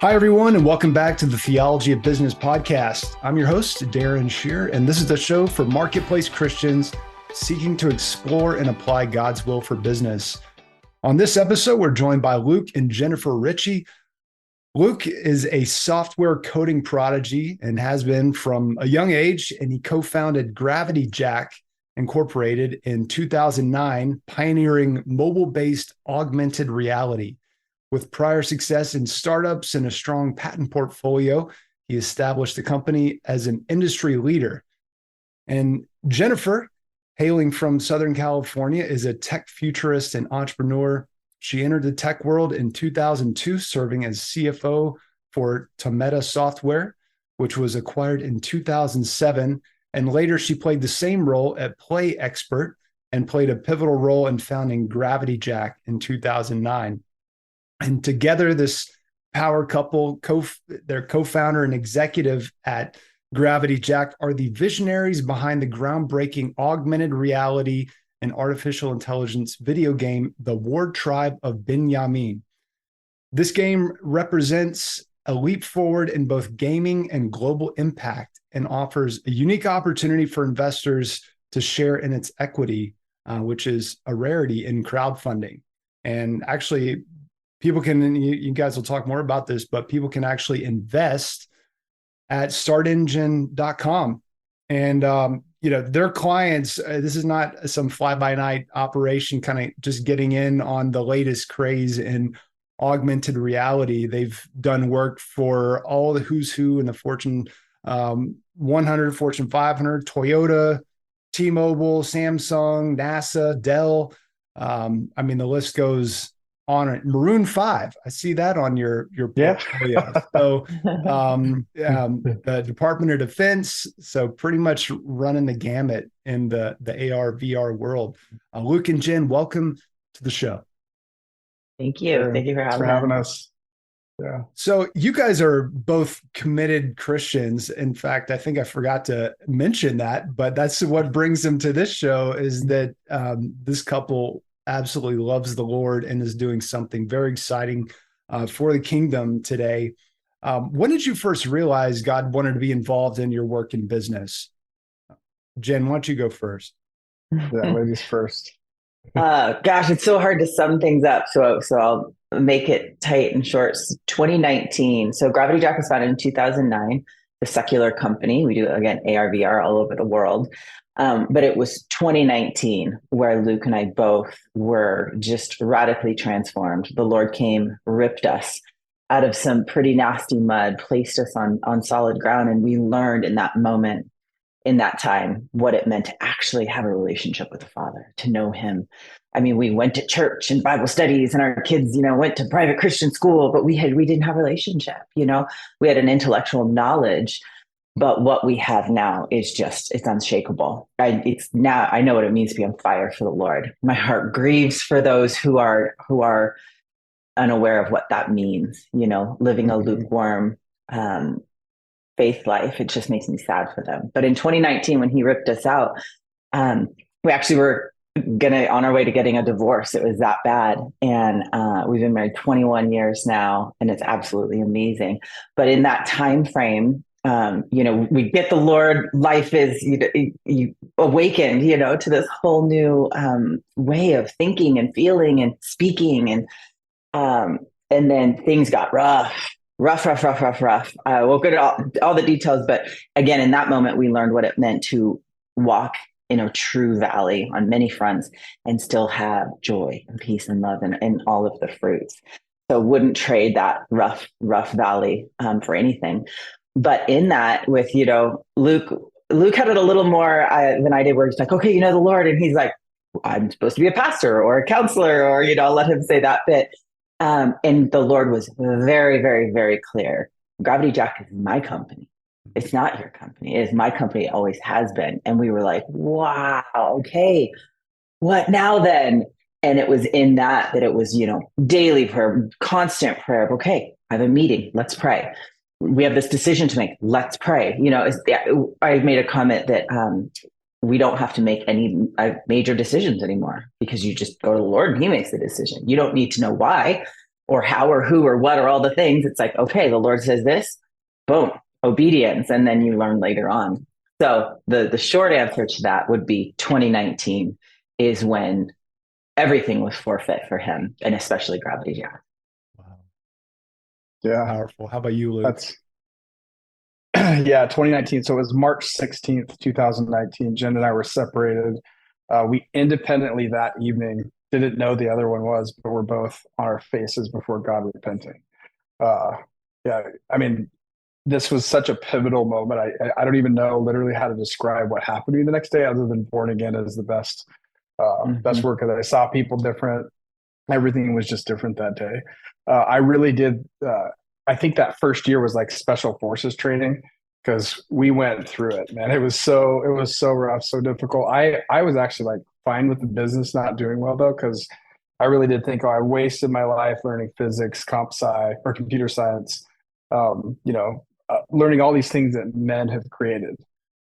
Hi, everyone, and welcome back to the Theology of Business podcast. I'm your host, Darren Shear, and this is the show for marketplace Christians seeking to explore and apply God's will for business. On this episode, we're joined by Luke and Jennifer Richey. Luke is a software coding prodigy and has been from a young age, and he co-founded Gravity Jack Incorporated in 2009, pioneering mobile-based augmented reality. With prior success in startups and a strong patent portfolio, he established the company as an industry leader. And Jennifer, hailing from Southern California, is a tech futurist and entrepreneur. She entered the tech world in 2002, serving as CFO for Tometa Software, which was acquired in 2007. And later, she played the same role at Play Expert and played a pivotal role in founding Gravity Jack in 2009. And together, this power couple, their co-founder and executive at Gravity Jack, are the visionaries behind the groundbreaking augmented reality and artificial intelligence video game, The Ward Tribe of Benjamin. This game represents a leap forward in both gaming and global impact and offers a unique opportunity for investors to share in its equity, which is a rarity in crowdfunding. And actually, people can, you guys will talk more about this, but people can actually invest at startengine.com. And, their clients, this is not some fly-by-night operation, kind of just getting in on the latest craze in augmented reality. They've done work for all the who's who in the Fortune 100, Fortune 500, Toyota, T-Mobile, Samsung, NASA, Dell. The list goes on it. Maroon 5, I see that on your portfolio. So the Department of Defense, so pretty much running the gamut in the AR VR world. Luke and Jen, welcome to the show. Thank you. Thank you for having us. Yeah. So you guys are both committed Christians. In fact, I think I forgot to mention that, but that's what brings them to this show, is that this couple absolutely loves the Lord and is doing something very exciting for the kingdom today. When did you first realize God wanted to be involved in your work and business? Jen, why don't you go first? Yeah, ladies first. Gosh, it's so hard to sum things up. So I'll make it tight and short. 2019. So Gravity Jack was founded in 2009, the secular company. We do, again, AR, VR all over the world. But it was 2019 where Luke and I both were just radically transformed. The Lord came, ripped us out of some pretty nasty mud, placed us on solid ground. And we learned in that moment, in that time, what it meant to actually have a relationship with the Father, to know him. I mean, we went to church and Bible studies and our kids, went to private Christian school, but we didn't have a relationship. We had an intellectual knowledge. But what we have now is it's unshakable. I know what it means to be on fire for the Lord. My heart grieves for those who are unaware of what that means, living a lukewarm faith life. It just makes me sad for them. But in 2019, when he ripped us out, we actually were on our way to getting a divorce. It was that bad. And we've been married 21 years now, and it's absolutely amazing. But in that time frame, we get the Lord, life is, you awakened, to this whole new way of thinking and feeling and speaking. And then things got rough. I won't go to all the details, but again, in that moment, we learned what it meant to walk in a true valley on many fronts and still have joy and peace and love and all of the fruits. So wouldn't trade that rough valley for anything. But in that, with, Luke had it a little more than I did, where he's like, okay, the Lord. And he's like, I'm supposed to be a pastor or a counselor, or, let him say that bit. And the Lord was very, very, very clear. Gravity Jack is my company. It's not your company. It is my company. It always has been. And we were like, wow, okay, what now then? And it was in that it was, daily prayer, constant prayer of, okay, I have a meeting. Let's pray. We have this decision to make. Let's pray. I made a comment that we don't have to make any major decisions anymore, because you just go to the Lord and he makes the decision. You don't need to know why. or how or who or what or all the things. It's like, okay, the Lord says this, boom, obedience. And then you learn later on. So the short answer to that would be 2019 is when everything was forfeit for him, and especially Gravity Jack. Wow. Yeah. Powerful. How about you, Luke? That's, yeah, 2019. So it was March 16th, 2019. Jen and I were separated. We independently that evening didn't know the other one was, but we're both on our faces before God repenting. Yeah, I mean, this was such a pivotal moment. I don't even know literally how to describe what happened to me the next day, other than born again is the best word, because I saw people different. Everything was just different that day. I really did. I think that first year was like special forces training, because we went through it, man. It was so rough, so difficult. I was actually like fine with the business not doing well though, because I really did think, oh, I wasted my life learning physics, comp sci, or computer science. Learning all these things that men have created.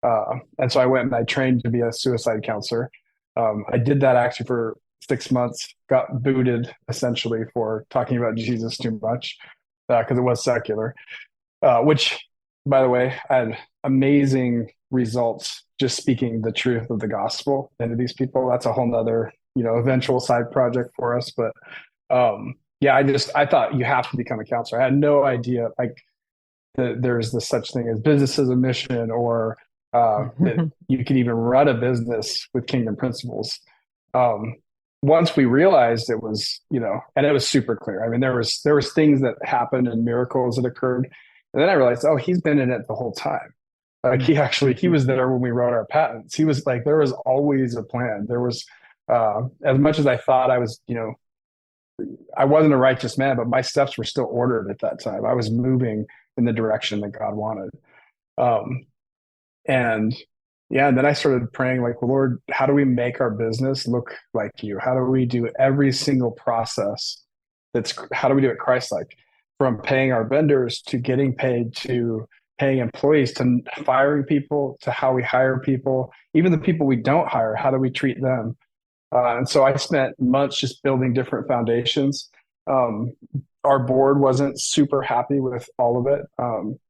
And so I went and I trained to be a suicide counselor. I did that actually for 6 months, got booted essentially for talking about Jesus too much, because it was secular, which, by the way, had amazing results just speaking the truth of the gospel into these people. That's a whole nother, eventual side project for us. But yeah, I thought you have to become a counselor. I had no idea like there's this such thing as business as a mission, or that you can even run a business with kingdom principles. Once we realized it was, and it was super clear. I mean, there was things that happened and miracles that occurred. And then I realized, oh, he's been in it the whole time. Like he was there when we wrote our patents. He was like, there was always a plan. There was, as much as I thought I was, I wasn't a righteous man, but my steps were still ordered at that time. I was moving in the direction that God wanted. And then I started praying like, well, Lord, how do we make our business look like you? How do we do every single process how do we do it Christ-like? From paying our vendors to getting paid, to paying employees, to firing people, to how we hire people, even the people we don't hire, how do we treat them? And so I spent months just building different foundations. Our board wasn't super happy with all of it,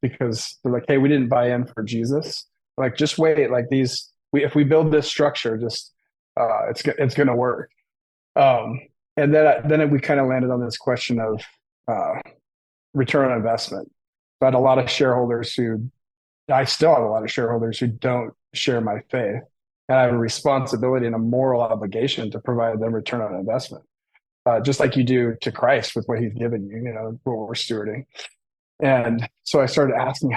because they're like, hey, we didn't buy in for Jesus. Like, just wait, like if we build this structure, just it's going to work. And then we kind of landed on this question of return on investment. But I still have a lot of shareholders who don't share my faith. And I have a responsibility and a moral obligation to provide them return on investment, just like you do to Christ with what he's given you, what we're stewarding. And so I started asking,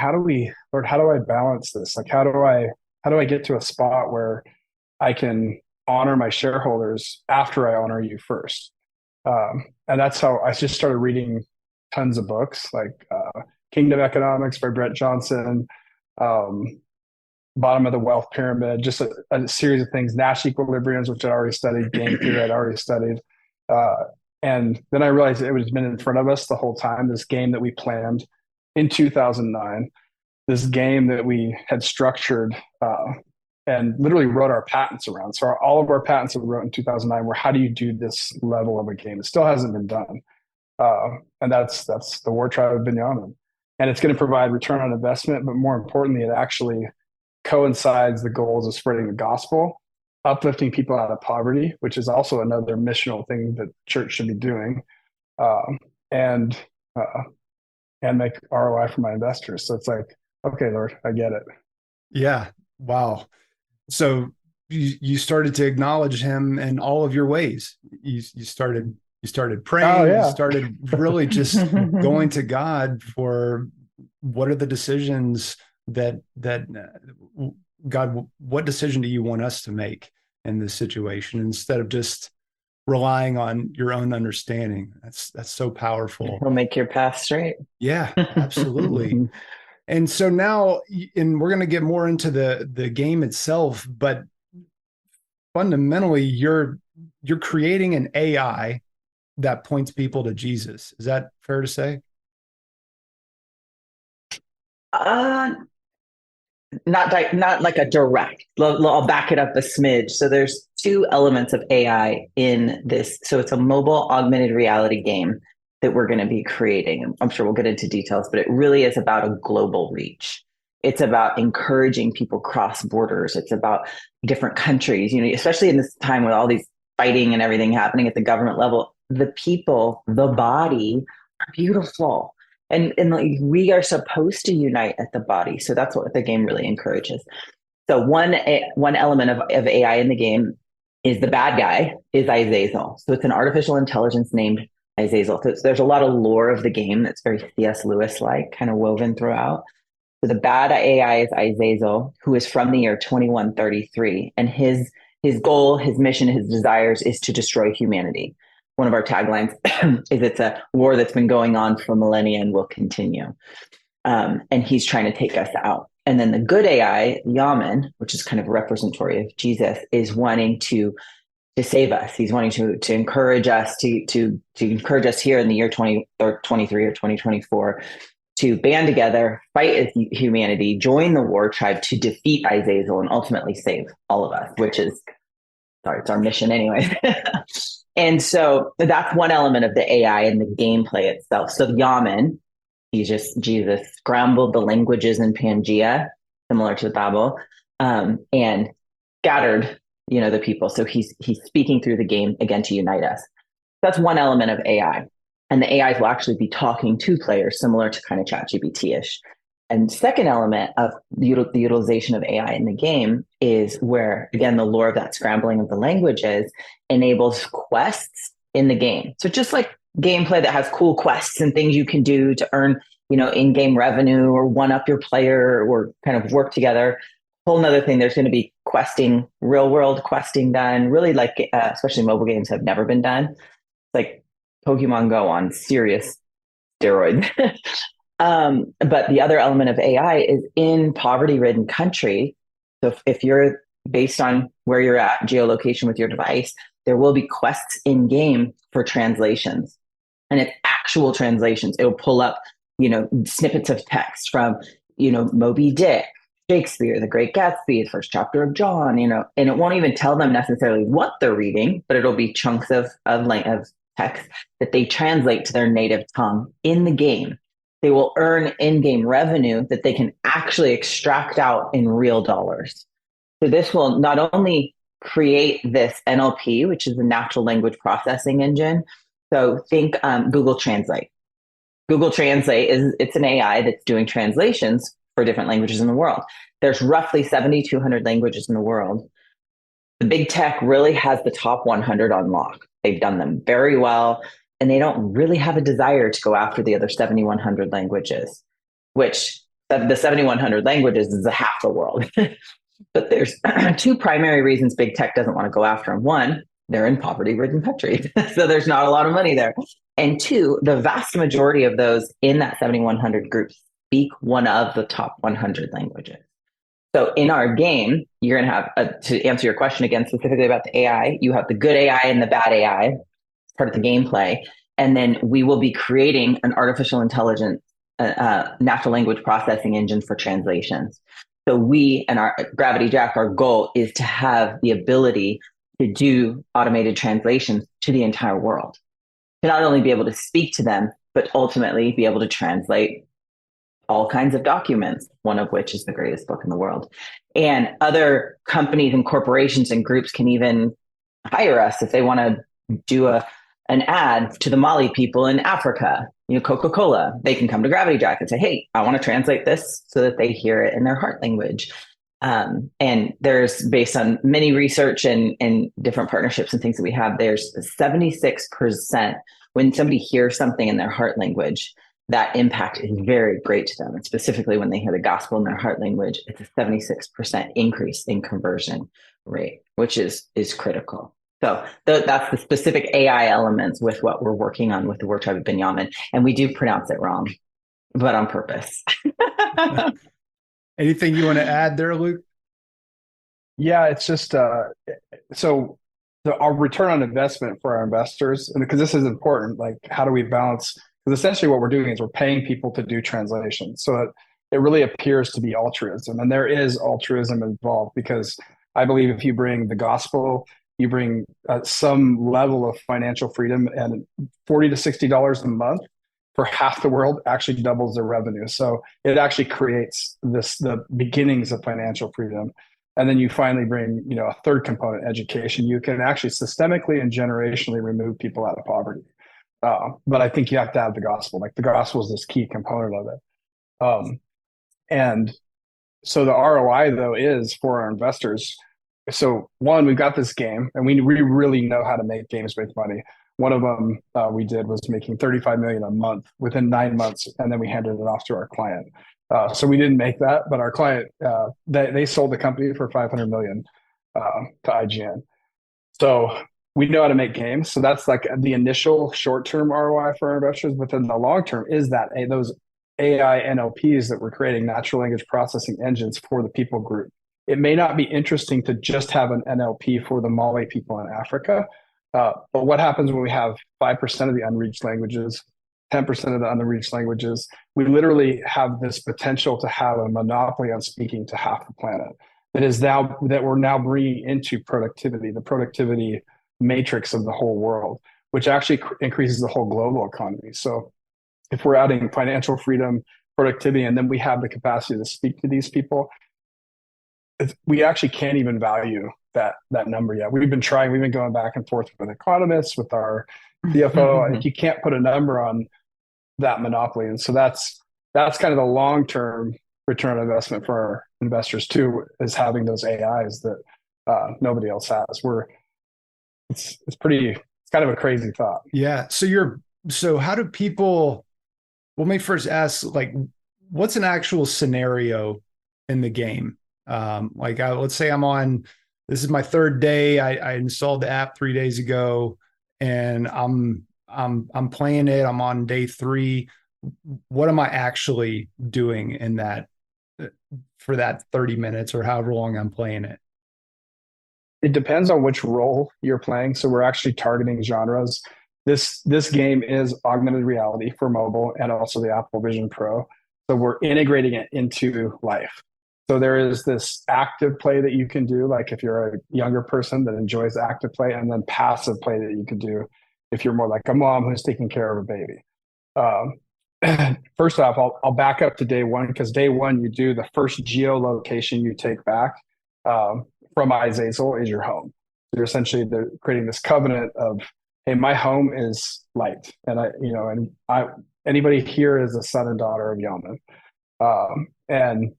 Lord, how do I balance this? Like, how do I get to a spot where I can honor my shareholders after I honor you first? And that's how I just started reading tons of books, like Kingdom Economics by Brett Johnson, Bottom of the Wealth Pyramid, just a series of things, Nash equilibriums, which I'd already studied, game theory I'd already studied. And then I realized it was been in front of us the whole time, this game that we planned in 2009, this game that we had structured and literally wrote our patents around. So all of our patents that we wrote in 2009 were, how do you do this level of a game? It still hasn't been done. And that's the War Tribe of Binyamin. And it's going to provide return on investment, but more importantly, it actually coincides the goals of spreading the gospel, uplifting people out of poverty, which is also another missional thing that church should be doing, and make ROI for my investors. So it's like, okay, Lord, I get it. Yeah. Wow. So you started to acknowledge him in all of your ways. You started praying. Oh, yeah. You started really just going to God for what are the decisions that God, what decision do you want us to make in this situation, instead of just relying on your own understanding. That's so powerful. He'll make your path straight. Yeah, absolutely. And so now, and we're going to get more into the game itself, but fundamentally, you're creating an AI that points people to Jesus. Is that fair to say? Not like a direct. I'll back it up a smidge. So there's two elements of AI in this. So it's a mobile augmented reality game that we're going to be creating. I'm sure we'll get into details, but it really is about a global reach. It's about encouraging people cross borders. It's about different countries, especially in this time with all these fighting and everything happening at the government level. The people, the body are beautiful. And like, we are supposed to unite at the body. So that's what the game really encourages. So one element of AI in the game is the bad guy is Azazel. So it's an artificial intelligence named Azazel. So there's a lot of lore of the game that's very C.S. Lewis-like, kind of woven throughout. So the bad AI is Azazel, who is from the year 2133. And his goal, his mission, his desires is to destroy humanity. One of our taglines is it's a war that's been going on for millennia and will continue. And he's trying to take us out. And then the good AI, Yaman, which is kind of representatory of Jesus, is wanting to save us. He's wanting to encourage us to encourage us here in the year 2023 or 2024 to band together, fight as humanity, join the war tribe to defeat Azazel and ultimately save all of us, which is, it's our mission anyway. And so that's one element of the AI and the gameplay itself. So Yaman, Jesus scrambled the languages in Pangea, similar to Babel, and scattered, the people. So he's speaking through the game again to unite us. That's one element of AI. And the AIs will actually be talking to players, similar to kind of ChatGPT-ish. And second element of the utilization of AI in the game is where, again, the lore of that scrambling of the languages enables quests in the game. So just like gameplay that has cool quests and things you can do to earn, in-game revenue or one-up your player or kind of work together. Whole nother thing, there's going to be questing, real-world questing done, really like, especially mobile games have never been done. It's like Pokemon Go on serious steroids. But the other element of AI is in poverty-ridden country. So if you're based on where you're at, geolocation with your device, there will be quests in game for translations, and it's actual translations. It'll pull up, snippets of text from, Moby Dick, Shakespeare, The Great Gatsby, the first chapter of John, and it won't even tell them necessarily what they're reading, but it'll be chunks of text that they translate to their native tongue in the game. They will earn in-game revenue that they can actually extract out in real dollars. So this will not only create this NLP, which is a natural language processing engine. So think Google Translate. Google Translate it's an AI that's doing translations for different languages in the world. There's roughly 7,200 languages in the world. The big tech really has the top 100 on lock. They've done them very well, and they don't really have a desire to go after the other 7,100 languages, which the 7,100 languages is a half the world. But there's two primary reasons big tech doesn't want to go after them. One, they're in poverty-ridden countries, so there's not a lot of money there. And two, the vast majority of those in that 7,100 group speak one of the top 100 languages. So in our game, you're going to have, to answer your question again, specifically about the AI, you have the good AI and the bad AI, part of the gameplay. And then we will be creating an artificial intelligence, natural language processing engine for translations. So we and our Gravity Jack, our goal is to have the ability to do automated translations to the entire world. To not only be able to speak to them, but ultimately be able to translate all kinds of documents, one of which is the greatest book in the world. And other companies and corporations and groups can even hire us if they want to do an ad to the Mali people in Africa. Coca-Cola, they can come to Gravity Jack and say, hey, I want to translate this so that they hear it in their heart language. And there's, based on many research and different partnerships and things that we have, there's 76% when somebody hears something in their heart language, that impact is very great to them. And specifically when they hear the gospel in their heart language, it's a 76% increase in conversion rate, which is critical. So that's the specific AI elements with what we're working on with the War Tribe of Benjamin. And we do pronounce it wrong, but on purpose. Anything you want to add there, Luke? Yeah, it's just so our return on investment for our investors, and because this is important, like how do we balance? Because essentially what we're doing is we're paying people to do translations. So it really appears to be altruism. And there is altruism involved, because I believe if you bring the gospel, you bring some level of financial freedom, and $40 to $60 a month for half the world actually doubles their revenue. So it actually creates the beginnings of financial freedom. And then you finally bring, a third component, education. You can actually systemically and generationally remove people out of poverty. But I think you have to have the gospel. Like the gospel is this key component of it. And so the ROI though is for our investors. So one, we've got this game, and we really know how to make games make money. One of them we did was making 35 million a month within 9 months, and then we handed it off to our client. So we didn't make that, but our client they sold the company for 500 million to IGN. So we know how to make games. So that's like the initial short-term ROI for our investors. But then the long-term is that those AI NLPs that we're creating, natural language processing engines for the people group. It may not be interesting to just have an NLP for the Mali people in Africa. But what happens when we have 5% of the unreached languages, 10% of the unreached languages? We literally have this potential to have a monopoly on speaking to half the planet. That we're now bringing into productivity, the productivity matrix of the whole world, which actually increases the whole global economy. So if we're adding financial freedom, productivity, and then we have the capacity to speak to these people, we actually can't even value that number yet. We've been going back and forth with economists, with our CFO. Like, you can't put a number on that monopoly. And so that's kind of the long-term return on investment for our investors too, is having those AIs that nobody else has. It's kind of a crazy thought. Yeah. So how do people, well, let me first ask, like, what's an actual scenario in the game? Let's say this is my third day. I installed the app 3 days ago, and I'm playing it. I'm on day 3. What am I actually doing in that for that 30 minutes or however long I'm playing it? It depends on which role you're playing. So we're actually targeting genres. This game is augmented reality for mobile and also the Apple Vision Pro. So we're integrating it into life. So there is this active play that you can do, like if you're a younger person that enjoys active play, and then passive play that you can do if you're more like a mom who's taking care of a baby. First off, I'll back up to day 1, because day 1, you do the first geolocation you take back from Izazel is your home. So you're essentially creating this covenant of, hey, my home is light, and anybody here is a son and daughter of Yaman, and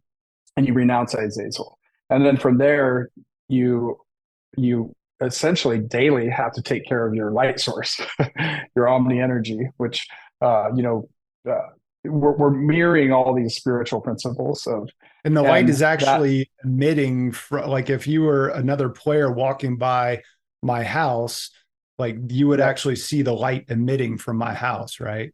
you renounce Izazel, and then from there you essentially daily have to take care of your light source, your omni energy, which we're mirroring all these spiritual principles of. And the light is actually emitting from, like, if you were another player walking by my house, like, you would actually see the light emitting from my house, right?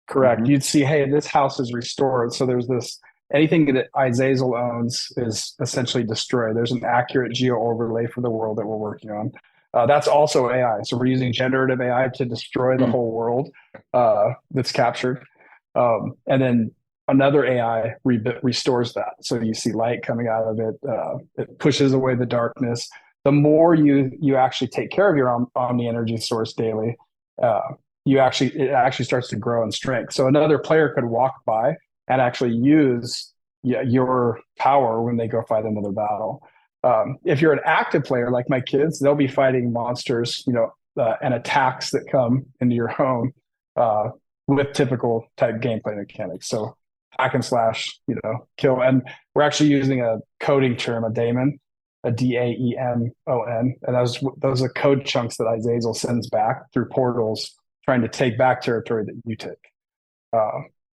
Correct. Mm-hmm. You'd see, hey, this house is restored. So there's this, anything that Izazel owns is essentially destroyed. There's an accurate geo overlay for the world that we're working on. That's also AI. So we're using generative AI to destroy the whole world that's captured. And then another AI restores that. So you see light coming out of it. It pushes away the darkness. The more you actually take care of your omni energy source daily, it actually starts to grow in strength. So another player could walk by and actually use your power when they go fight another battle. If you're an active player like my kids, they'll be fighting monsters, and attacks that come into your home with typical type gameplay mechanics. So hack and slash, kill. And we're actually using a coding term, a daemon, a Daemon. And those are code chunks that Izazel sends back through portals, trying to take back territory that you take.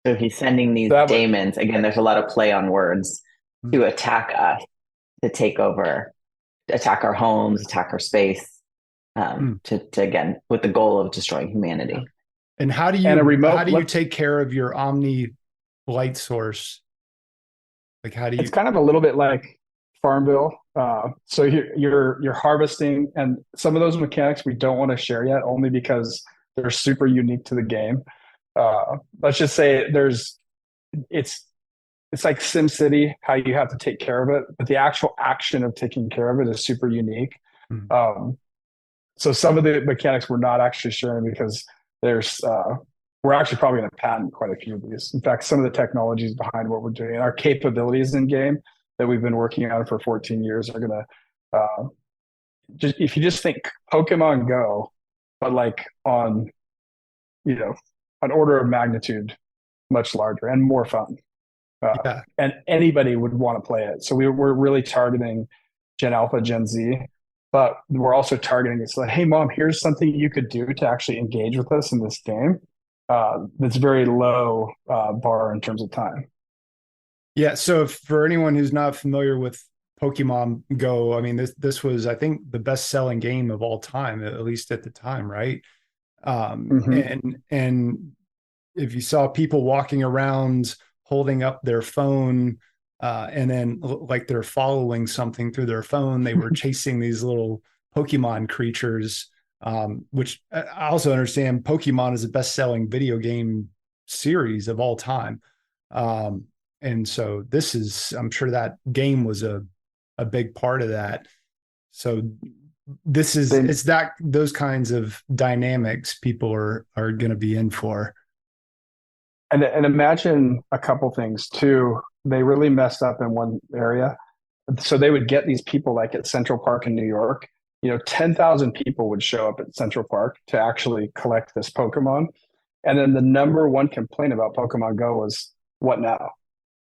So he's sending these daemons. Again, there's a lot of play on words to attack us, to take over, attack our homes, attack our space, to again, with the goal of destroying humanity. And how do you take care of your omni light source? Like, how do you? It's kind of a little bit like Farmville. So you're harvesting, and some of those mechanics we don't want to share yet, only because they're super unique to the game. Let's just say it's like SimCity, how you have to take care of it, but the actual action of taking care of it is super unique. Mhm. So some of the mechanics we're not actually sharing because we're actually probably going to patent quite a few of these. In fact, some of the technologies behind what we're doing and our capabilities in game that we've been working on for 14 years are going to, just if you just think Pokemon Go, but like on, an order of magnitude much larger and more fun. Yeah. And anybody would want to play it. So we're really targeting Gen Alpha, Gen Z, but we're also targeting it's like, hey, mom, here's something you could do to actually engage with us in this game. That's very low bar in terms of time. Yeah. So for anyone who's not familiar with Pokemon Go, I mean, this was, I think, the best-selling game of all time, at least at the time, right? Mm-hmm. And if you saw people walking around holding up their phone, and then like they're following something through their phone, they were chasing these little Pokemon creatures, which I also understand Pokemon is the best-selling video game series of all time. Um, and so this is, I'm sure that game was a big part of that. So this is, They, it's that, those kinds of dynamics people are going to be in for. and imagine a couple things too. They really messed up in one area. So they would get these people like at Central Park in New York. 10,000 people would show up at Central Park to actually collect this Pokemon. And then the number one complaint about Pokemon Go was, what now?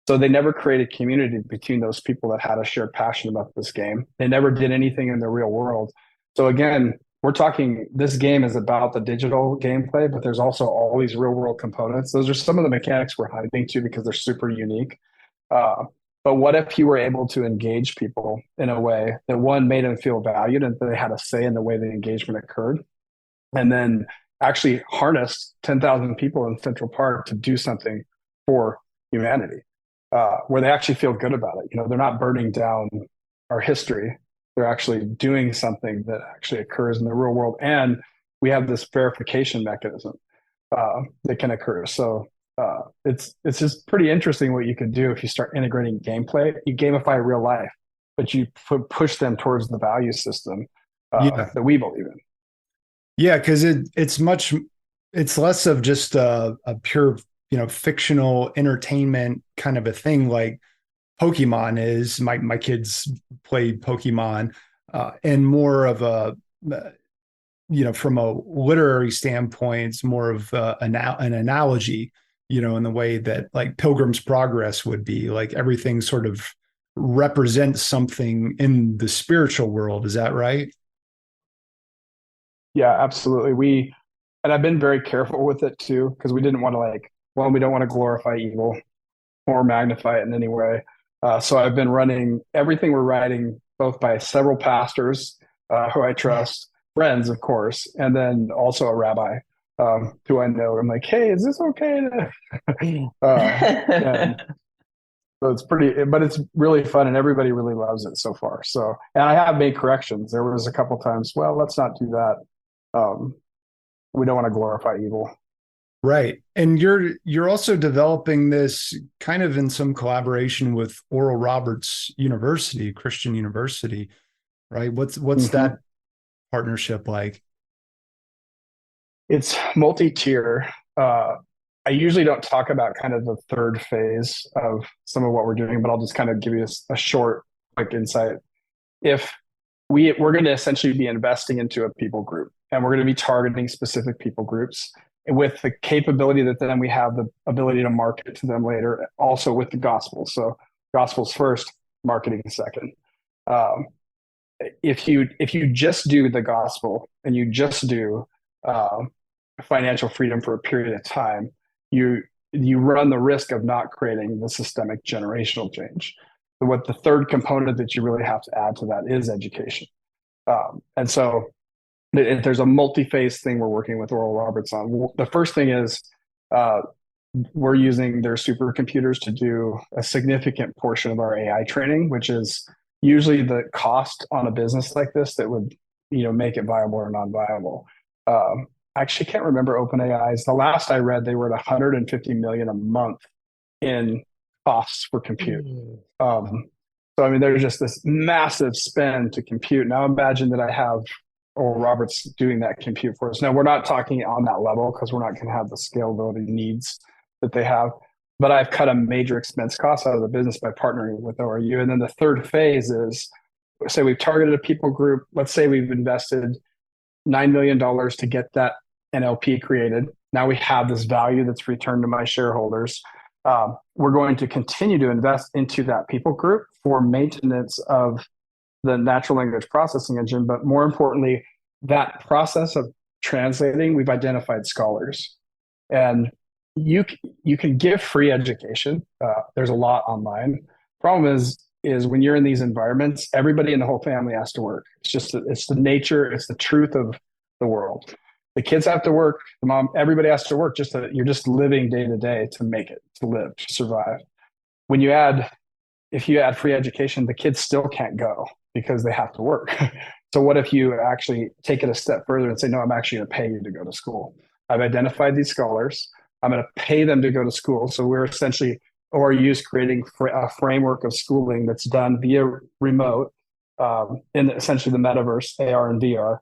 So they never created community between those people that had a shared passion about this game. They never did anything in the real world. So again, we're talking this game is about the digital gameplay, but there's also all these real world components. Those are some of the mechanics we're hiding to because they're super unique. Uh, but what if you were able to engage people in a way that one made them feel valued and they had a say in the way the engagement occurred, and then actually harnessed 10,000 people in Central Park to do something for humanity, where they actually feel good about it. They're not burning down our history. They're actually doing something that actually occurs in the real world. And we have this verification mechanism that can occur. So it's just pretty interesting what you could do if you start integrating gameplay. You gamify real life, but you push them towards the value system Yeah. that we believe in. Yeah. Cause it's less of just a pure, fictional entertainment kind of a thing like Pokemon is. My kids play Pokemon, and more of a, from a literary standpoint, it's more of an analogy, in the way that like Pilgrim's Progress would be. Like everything sort of represents something in the spiritual world. Is that right? Yeah, absolutely. And I've been very careful with it too, because we didn't want to we don't want to glorify evil or magnify it in any way. So I've been running everything we're writing, both by several pastors who I trust, friends, of course, and then also a rabbi who I know. I'm like, hey, is this okay? And so it's but it's really fun, and everybody really loves it so far. So, and I have made corrections. There was a couple times, well, let's not do that. Um, we don't want to glorify evil. Right. And you're also developing this kind of in some collaboration with Oral Roberts University, Christian University, right? What's Mm-hmm. that partnership like? It's multi-tier. I usually don't talk about kind of the third phase of some of what we're doing, but I'll just kind of give you a short, quick insight. If we're going to essentially be investing into a people group, and we're going to be targeting specific people groups with the capability that then we have the ability to market to them later, also with the gospel. So gospel's first, marketing second. Um, if you just do the gospel and you just do financial freedom for a period of time, you run the risk of not creating the systemic generational change. What the third component that you really have to add to that is education. And so there's a multi-phase thing we're working with Oral Roberts on. The first thing is we're using their supercomputers to do a significant portion of our AI training, which is usually the cost on a business like this that would make it viable or non-viable. I actually can't remember OpenAI's. The last I read, they were at 150 million a month in costs for compute. So, I mean, there's just this massive spend to compute. Now imagine that I have, or Robert's doing that compute for us. Now, we're not talking on that level because we're not going to have the scalability needs that they have. But I've cut a major expense cost out of the business by partnering with ORU. And then the third phase is, say we've targeted a people group. Let's say we've invested $9 million to get that NLP created. Now we have this value that's returned to my shareholders. We're going to continue to invest into that people group for maintenance of the natural language processing engine. But more importantly, that process of translating, we've identified scholars. And you can give free education. There's a lot online. Problem is when you're in these environments, everybody in the whole family has to work. It's the nature, it's the truth of the world. The kids have to work, the mom, everybody has to work. You're just living day to day to make it, to live, to survive. If you add free education, the kids still can't go because they have to work. So what if you actually take it a step further and say, no, I'm actually going to pay you to go to school. I've identified these scholars. I'm going to pay them to go to school. So we're essentially, ORU's creating a framework of schooling that's done via remote in essentially the metaverse, AR and VR.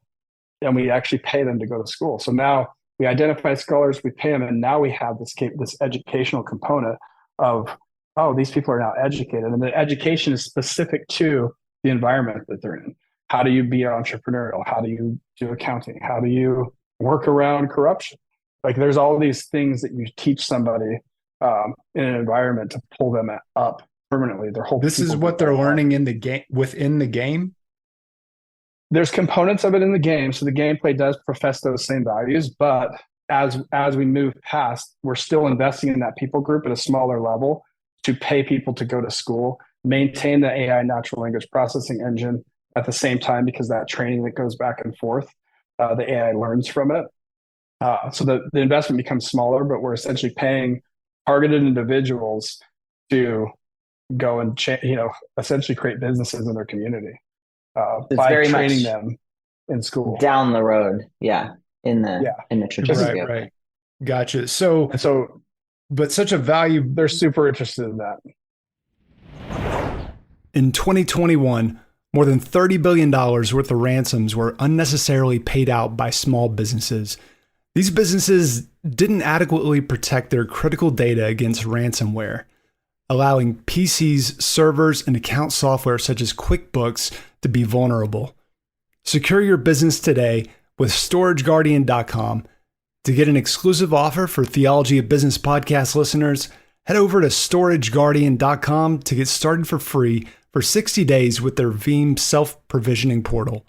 And we actually pay them to go to school. So now we identify scholars, we pay them, and now we have this educational component of, oh, these people are now educated. And the education is specific to the environment that they're in. How do you be entrepreneurial? How do you do accounting? How do you work around corruption? Like there's all these things that you teach somebody in an environment to pull them up permanently. This is what they're learning in the game, within the game. There's components of it in the game. So the gameplay does profess those same values, but as we move past, we're still investing in that people group at a smaller level to pay people to go to school, maintain the AI natural language processing engine at the same time, because that training that goes back and forth, the AI learns from it. So the investment becomes smaller, but we're essentially paying targeted individuals to go and essentially create businesses in their community by training them in school down the road. In the trajectory. Right. Gotcha. So, but such a value. They're super interested in that. In 2021, more than $30 billion worth of ransoms were unnecessarily paid out by small businesses. These businesses didn't adequately protect their critical data against ransomware, allowing PCs, servers, and account software such as QuickBooks to be vulnerable. Secure your business today with StorageGuardian.com. To get an exclusive offer for Theology of Business podcast listeners, head over to StorageGuardian.com to get started for free for 60 days with their Veeam self-provisioning portal.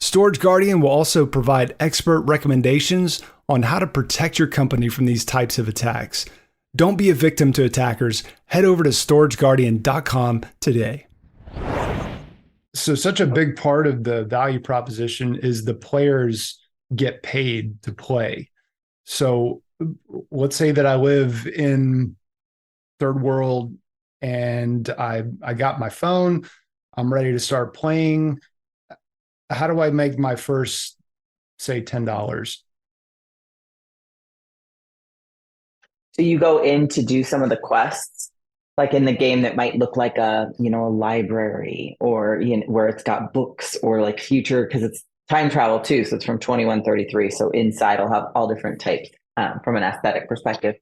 Storage Guardian will also provide expert recommendations on how to protect your company from these types of attacks. Don't be a victim to attackers. Head over to StorageGuardian.com today. So such a big part of the value proposition is the players get paid to play. So let's say that I live in third world and I got my phone, I'm ready to start playing. How do I make my first, say, $10? So you go in to do some of the quests, like in the game that might look like a library, or where it's got books, or like future, because it's time travel too. So it's from 2133. So inside I'll have all different types from an aesthetic perspective.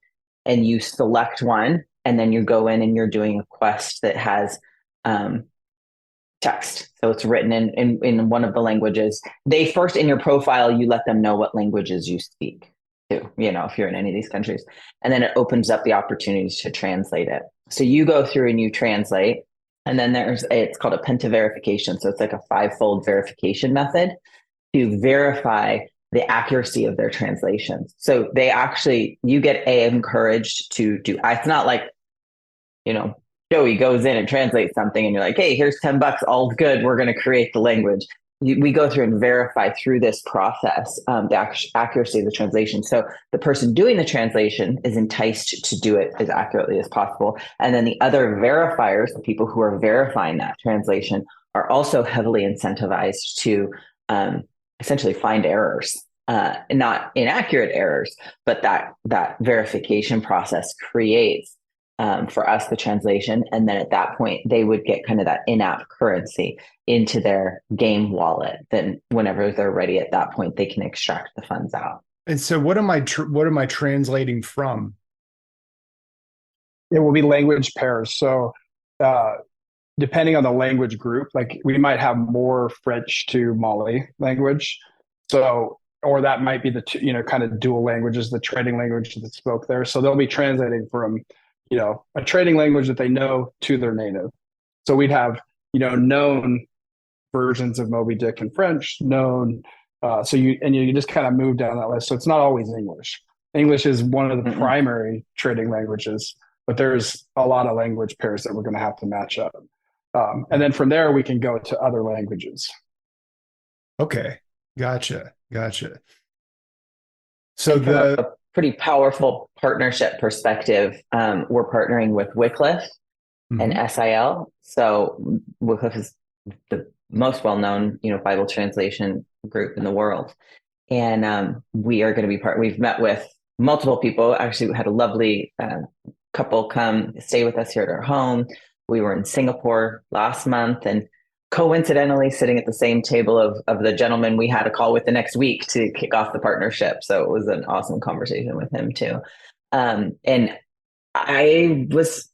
And you select one, and then you go in and you're doing a quest that has text. So it's written in one of the languages. They first, in your profile, you let them know what languages you speak to, if you're in any of these countries. And then it opens up the opportunities to translate it. So you go through and you translate. And then it's called a pentaverification. So it's like a 5-fold verification method to verify the accuracy of their translations. So you get encouraged to do, it's not like, Joey goes in and translates something and you're like, hey, here's $10, all's good. We're going to create the language. We go through and verify through this process the accuracy of the translation. So the person doing the translation is enticed to do it as accurately as possible. And then the other verifiers, the people who are verifying that translation, are also heavily incentivized to essentially find errors, not inaccurate errors, but that verification process creates for us, the translation. And then at that point, they would get kind of that in-app currency into their game wallet. Then whenever they're ready at that point, they can extract the funds out. And so what am I translating from? It will be language pairs. So depending on the language group, like we might have more French to Mali language. So, or that might be the two, kind of dual languages, the trading language that spoke there. So they'll be translating from, a trading language that they know to their native. So we'd have, known versions of Moby Dick in French, known. So you just kind of move down that list. So it's not always English. English is one of the primary trading languages, but there's a lot of language pairs that we're going to have to match up. And then from there, we can go to other languages. Okay. Gotcha. So a pretty powerful partnership perspective, we're partnering with Wycliffe and SIL. So Wycliffe is the most well-known, Bible translation group in the world. And we are going to be we've met with multiple people. Actually, we had a lovely couple come stay with us here at our home. We were in Singapore last month, and coincidentally sitting at the same table of the gentleman we had a call with the next week to kick off the partnership. So it was an awesome conversation with him too. And I was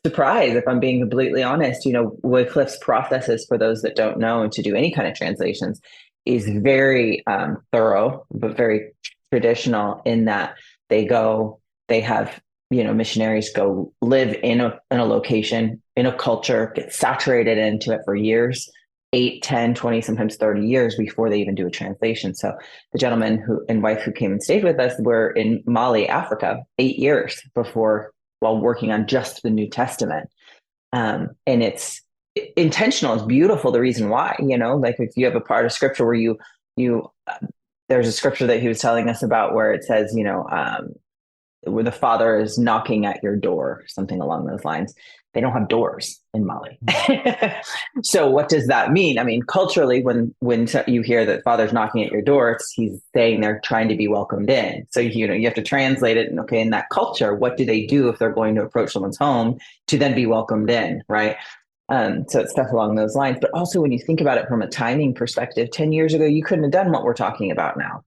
surprised, if I'm being completely honest. Wycliffe's processes, for those that don't know, and to do any kind of translations, is very thorough, but very traditional in that they have missionaries go live in a location, in a culture, get saturated into it for years, 8, 10, 20, sometimes 30 years before they even do a translation. So the gentleman and wife who came and stayed with us were in Mali, Africa, 8 years while working on just the New Testament. And it's intentional. It's beautiful. The reason why, like if you have a part of scripture where there's a scripture that he was telling us about where it says, where the Father is knocking at your door, something along those lines. They don't have doors in Mali. So what does that mean? I mean, culturally, when you hear that Father's knocking at your door, he's saying they're trying to be welcomed in. So, you have to translate it. And okay, in that culture, what do they do if they're going to approach someone's home to then be welcomed in, right? So it's stuff along those lines. But also when you think about it from a timing perspective, 10 years ago, you couldn't have done what we're talking about now.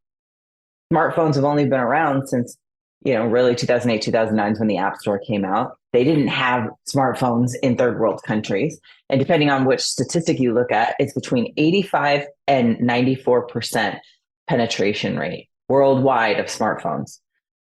Smartphones have only been around since really 2008, 2009 is when the App Store came out. They didn't have smartphones in third world countries. And depending on which statistic you look at, it's between 85 and 94% penetration rate worldwide of smartphones.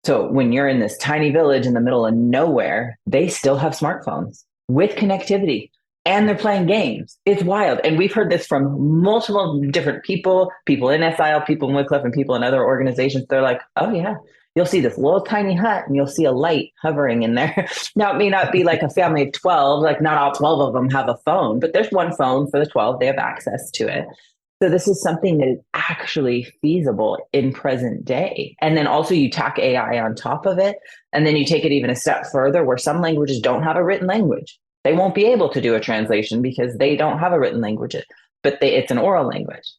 So when you're in this tiny village in the middle of nowhere, they still have smartphones with connectivity and they're playing games. It's wild. And we've heard this from multiple different people in SIL, people in Wycliffe, and people in other organizations. They're like, oh yeah, you'll see this little tiny hut and you'll see a light hovering in there. Now, it may not be like a family of 12, like not all 12 of them have a phone, but there's one phone for the 12. They have access to it. So this is something that is actually feasible in present day. And then also you tack AI on top of it. And then you take it even a step further where some languages don't have a written language. They won't be able to do a translation because they don't have a written language, but it's an oral language.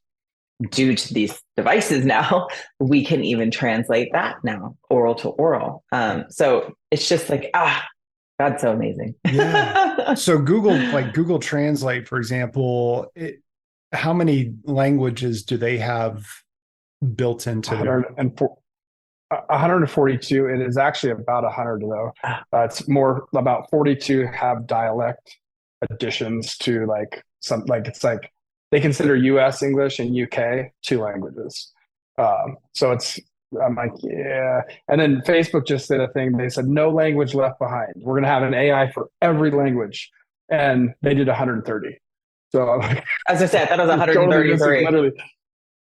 Due to these devices now, we can even translate that now, oral to oral. So it's just like, God's so amazing. Yeah. So Google Translate, for example, how many languages do they have built into their? 142. It is actually about 100 though. It's more about 42 have dialect additions to they consider US English and UK 2 languages. So I'm like, yeah. And then Facebook just did a thing. They said, no language left behind. We're going to have an AI for every language. And they did 130. So as I said, that was 133. Literally.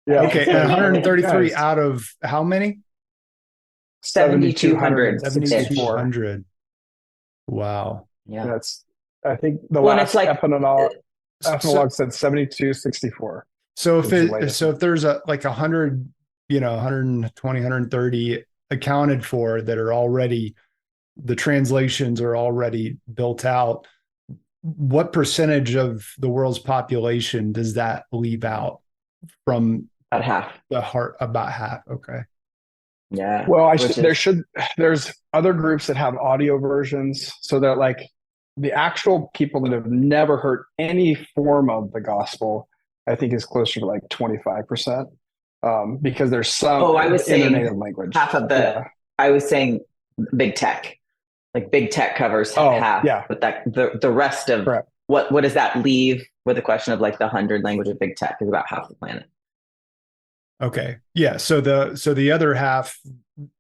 Yeah. Okay. 133 out of how many? 7,200. 7,200. Wow. Yeah. I think the last Ethnologue said 7264. So if there's 100, 120, 130 accounted for that are already, the translations are already built out, what percentage of the world's population does that leave out from? About half. About half. Okay. Yeah. Well, Which is, there's other groups that have audio versions so that like the actual people that have never heard any form of the gospel, I think is closer to like 25%. Because there's some oh, I was in their saying native language. half of Yeah. I was saying big tech. Like big tech covers Oh, half, yeah. but that the rest of Correct. what does that leave with the question of like the 100 language of big tech is about half the planet. Okay. Yeah. So the other half,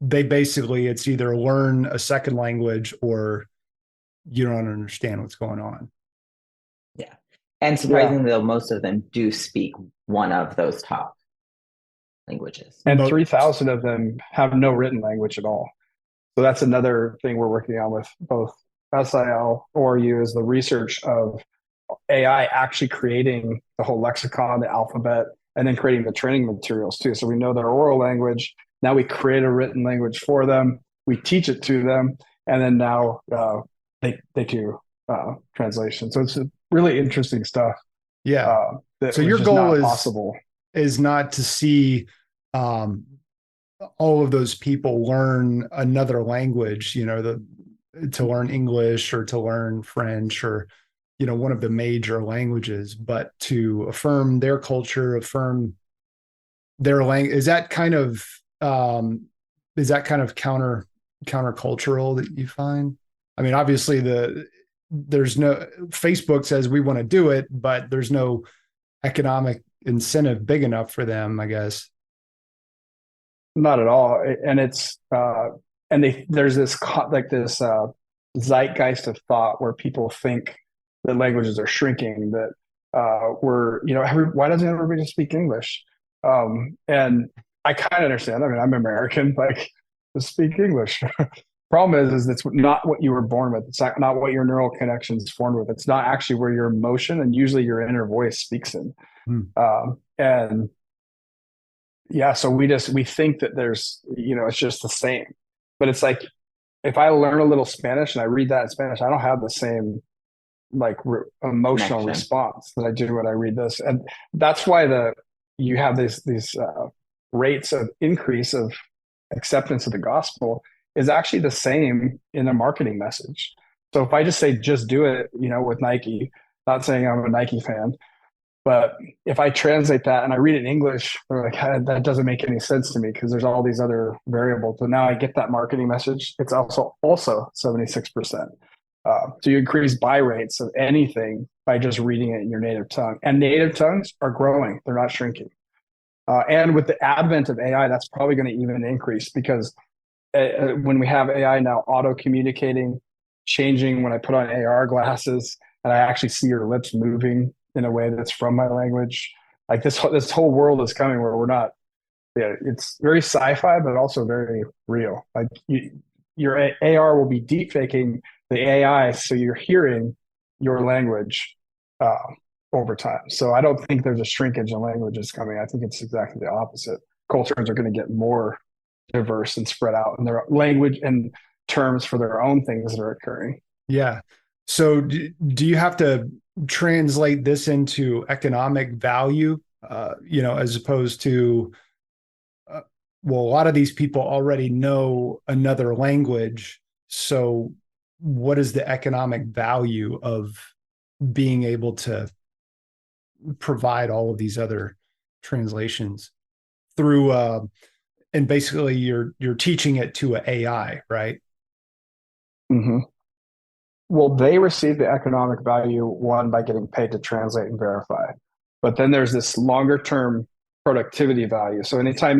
they basically it's either learn a second language or you don't understand what's going on. Yeah. And Yeah. surprisingly, though, most of them do speak one of those top languages. And Mo- 3,000 of them have no written language at all. So that's another thing we're working on with both SIL or you is the research of AI actually creating the whole lexicon, the alphabet, and then creating the training materials too. So we know their oral language. Now we create a written language for them. We teach it to them, and then now they do translation. So it's really interesting stuff yeah. that So was your just goal not possible. is not to see um, all of those people learn another language, to learn English or to learn French or, one of the major languages, but to affirm their culture, affirm their language. Is that kind of countercultural that you find? I mean, obviously there's no Facebook says we want to do it, but there's no economic incentive big enough for them, I guess. Not at all. And it's there's this like this zeitgeist of thought where people think that languages are shrinking. That we're why doesn't everybody just speak English? And I kind of understand. I mean, I'm American. Like, just speak English. Problem is it's not what you were born with. It's not what your neural connections formed with. It's not actually where your emotion and usually your inner voice speaks in. Hmm. And yeah, so we think that there's it's just the same, but it's like if I learn a little Spanish and I read that in Spanish, I don't have the same like emotional Connection. response that I do when I read this, and that's why you have these rates of increase of acceptance of the gospel is actually the same in a marketing message. So if I just say just do it, with Nike, not saying I'm a Nike fan, but if I translate that and I read it in English, they're like, that doesn't make any sense to me because there's all these other variables. But now I get that marketing message. It's also 76%. So you increase buy rates of anything by just reading it in your native tongue. And native tongues are growing. They're not shrinking. And with the advent of AI, that's probably going to even increase because when we have AI now auto communicating, changing when I put on AR glasses and I actually see your lips moving in a way that's from my language. Like this whole world is coming where we're not. Yeah, it's very sci-fi, but also very real. Like your AR will be deep faking the AI, so you're hearing your language uh, over time. So I don't think there's a shrinkage in languages coming. I think it's exactly the opposite. Cultures are going to get more diverse and spread out in their language and terms for their own things that are occurring. Yeah. So do you have to translate this into economic value, as opposed to, well, a lot of these people already know another language. So what is the economic value of being able to provide all of these other translations through, and basically you're teaching it to an AI, right? Mm-hmm. Well, they receive the economic value one by getting paid to translate and verify. But then there's this longer term productivity value. So anytime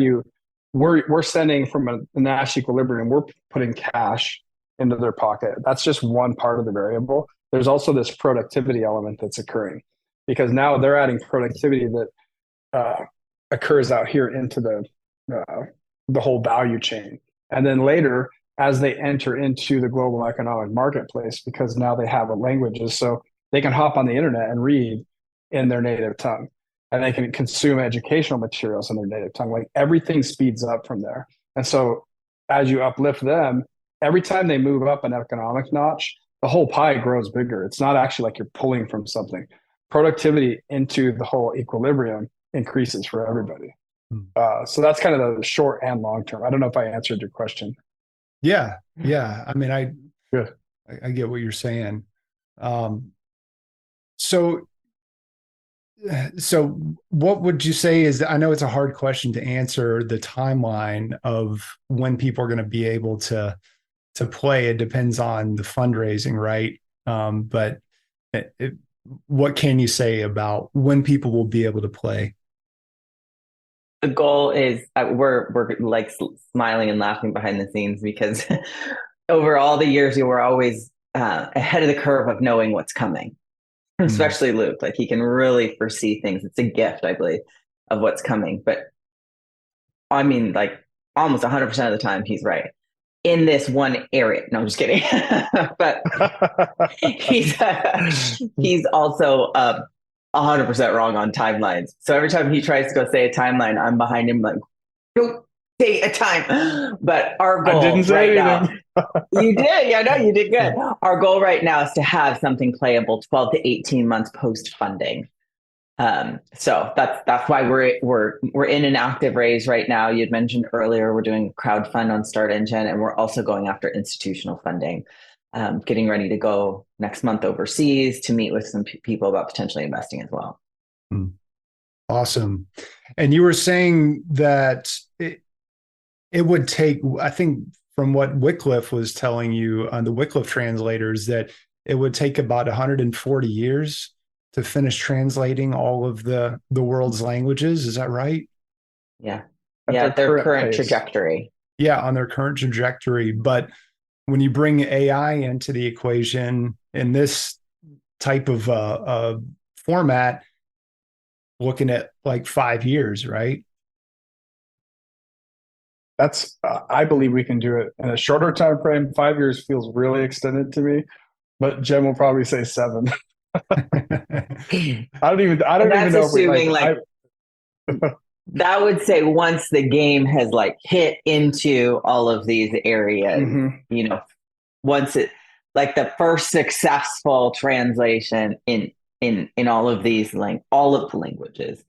we're sending from a Nash equilibrium, we're putting cash into their pocket. That's just one part of the variable. There's also this productivity element that's occurring because now they're adding productivity that occurs out here into the whole value chain. And then later, as they enter into the global economic marketplace, because now they have a languages, so they can hop on the internet and read in their native tongue, and they can consume educational materials in their native tongue. Like everything speeds up from there. And so, as you uplift them, every time they move up an economic notch, the whole pie grows bigger. It's not actually like you're pulling from something. Productivity into the whole equilibrium increases for everybody. So that's kind of the short and long term. I don't know if I answered your question. Yeah. Yeah. I mean, Good. I get what you're saying. Um, so, so what would you say is, I know it's a hard question to answer, the timeline of when people are going to be able to play. It depends on the fundraising, right? But what can you say about when people will be able to play? The goal is we're like smiling and laughing behind the scenes because over all the years you were always ahead of the curve of knowing what's coming. Mm. Especially Luke, like he can really foresee things. It's a gift, I believe, of what's coming. But I mean, like almost 100% of the time, he's right in this one area. No, I'm just kidding. But he's also 100% wrong on timelines. So every time he tries to go say a timeline, I'm behind him like, don't say a time. But our I goal didn't say right anything. now, you did. Yeah, no, you did good. Our goal right now is to have something playable 12 to 18 months post funding. So that's why we're in an active raise right now. You'd mentioned earlier we're doing crowdfund on Start Engine, and we're also going after institutional funding. Getting ready to go next month overseas to meet with some people about potentially investing as well. Awesome. And you were saying that it would take, I think from what Wycliffe was telling you on the Wycliffe translators, that it would take about 140 years to finish translating all of the world's languages. Is that right? Yeah. At Their current pace. trajectory. Yeah, on their current trajectory. But when you bring AI into the equation in this type of format, looking at like 5 years, right? That's I believe we can do it in a shorter time frame. 5 years feels really extended to me, but Jen will probably say 7. I don't even know if we like that would say once the game has like hit into all of these areas, once it like the first successful translation in all of these, like all of the languages,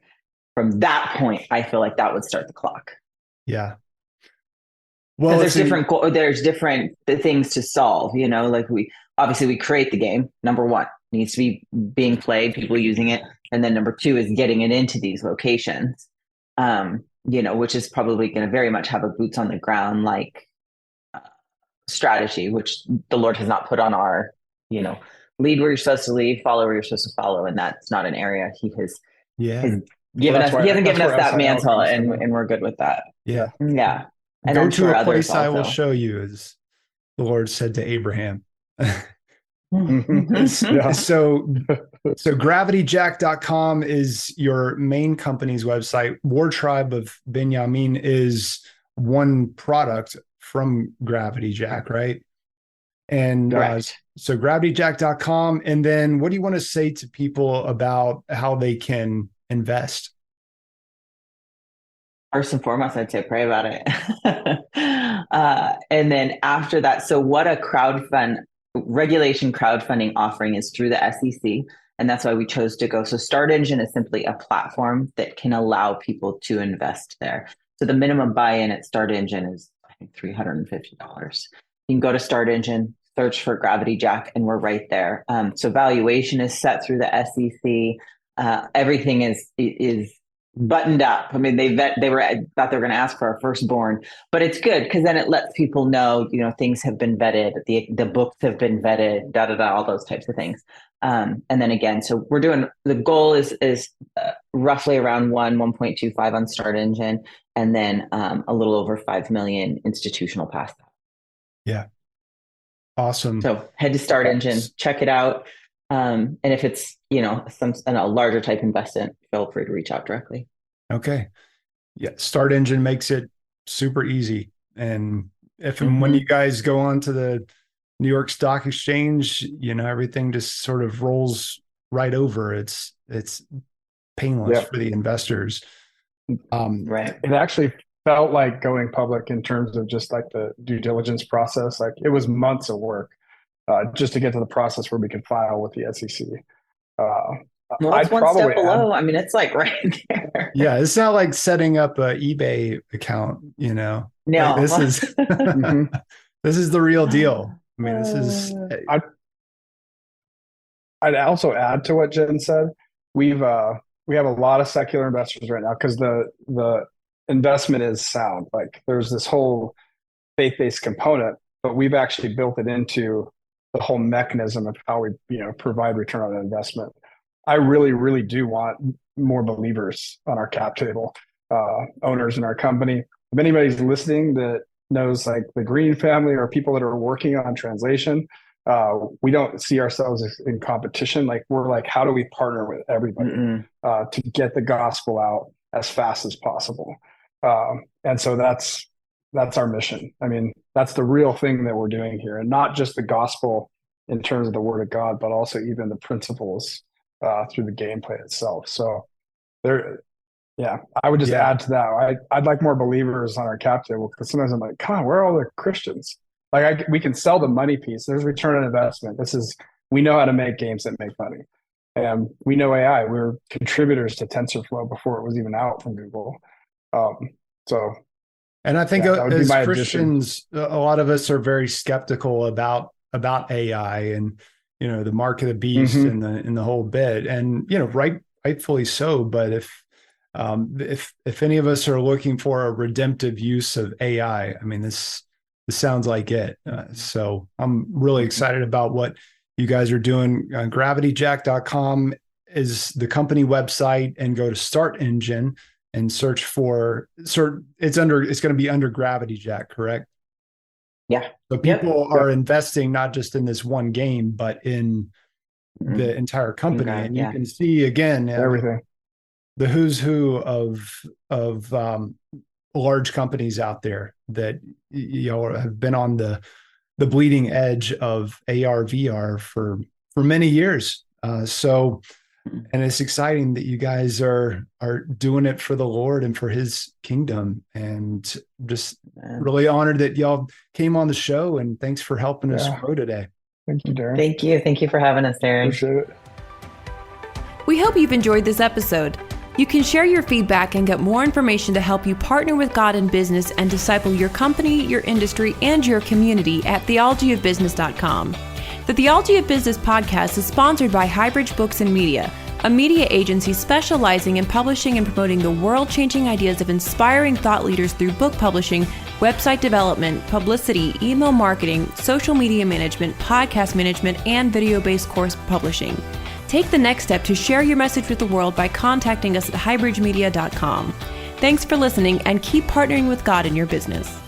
from that point, I feel like that would start the clock. Yeah. Well, there's different things to solve, like we create the game. Number one, needs to be being played, people using it. And then number two is getting it into these locations, which is probably going to very much have a boots on the ground, like strategy, which the Lord has not put on our, lead where you're supposed to lead, follow where you're supposed to follow. And that's not an area he has given us. He hasn't given us that mantle, and we're good with that. Yeah. Yeah. And go I'm to sure a place others I will also. show you, as the Lord said to Abraham. Yeah. So gravityjack.com is your main company's website. War Tribe of Benjamin is one product from Gravity Jack, right? And so gravityjack.com. And then what do you want to say to people about how they can invest? First and foremost, I'd say pray about it. And then after that, so what a regulation crowdfunding offering is through the SEC. And that's why we chose to go. So Start Engine is simply a platform that can allow people to invest there. So the minimum buy-in at Start Engine is, I think, $350. You can go to Start Engine, search for Gravity Jack, and we're right there. So valuation is set through the SEC. Everything is buttoned up. I mean, thought they were going to ask for our firstborn, but it's good because then it lets people know, things have been vetted, the books have been vetted, all those types of things. And then again, so we're doing, the goal is roughly around 1.25 on Start Engine, and then a little over 5 million institutional past that. Yeah. Awesome. So head to Start Engine, check it out. And if it's, a larger type investment, feel free to reach out directly. Okay. Yeah. Start Engine makes it super easy. And when you guys go on to the New York Stock Exchange, everything just sort of rolls right over. It's painless for the investors. Right. It actually felt like going public in terms of just like the due diligence process. Like it was months of work just to get to the process where we could file with the SEC. Well, it's one step below. I mean, it's like right there. Yeah, it's not like setting up an eBay account, No. Like, this is this is the real deal. I mean, this is. I'd also add to what Jen said. We have a lot of secular investors right now because the investment is sound. Like there's this whole faith-based component, but we've actually built it into the whole mechanism of how we provide return on investment. I really, really do want more believers on our cap table, owners in our company. If anybody's listening that knows like the Green family or people that are working on translation, we don't see ourselves in competition. Like we're like, how do we partner with everybody to get the gospel out as fast as possible? And so that's our mission. I mean, that's the real thing that we're doing here, and not just the gospel in terms of the word of God, but also even the principles through the gameplay itself. So I would just add to that. I'd like more believers on our cap table, because sometimes I'm like, come on, where are all the Christians? Like we can sell the money piece. There's return on investment. We know how to make games that make money. And we know AI. We were contributors to TensorFlow before it was even out from Google. And I think as Christians, a lot of us are very skeptical about AI and the mark of the beast and the whole bit, and rightfully so. But if any of us are looking for a redemptive use of AI, I mean this sounds like it. So I'm really excited about what you guys are doing. GravityJack.com is the company website, and go to Start Engine and search for it's going to be under Gravity Jack, correct? Yeah. So people are investing not just in this one game, but in the entire company. And you can see again everything, the who's who of large companies out there that have been on the bleeding edge of AR VR for many years. And it's exciting that you guys are doing it for the Lord and for His kingdom, and just really honored that y'all came on the show, and thanks for helping us grow today. Thank you, Darren. Thank you for having us, Darren. Appreciate it. We hope you've enjoyed this episode. You can share your feedback and get more information to help you partner with God in business and disciple your company, your industry, and your community at theologyofbusiness.com. The Theology of Business podcast is sponsored by Highbridge Books and Media, a media agency specializing in publishing and promoting the world-changing ideas of inspiring thought leaders through book publishing, website development, publicity, email marketing, social media management, podcast management, and video-based course publishing. Take the next step to share your message with the world by contacting us at highbridgemedia.com. Thanks for listening, and keep partnering with God in your business.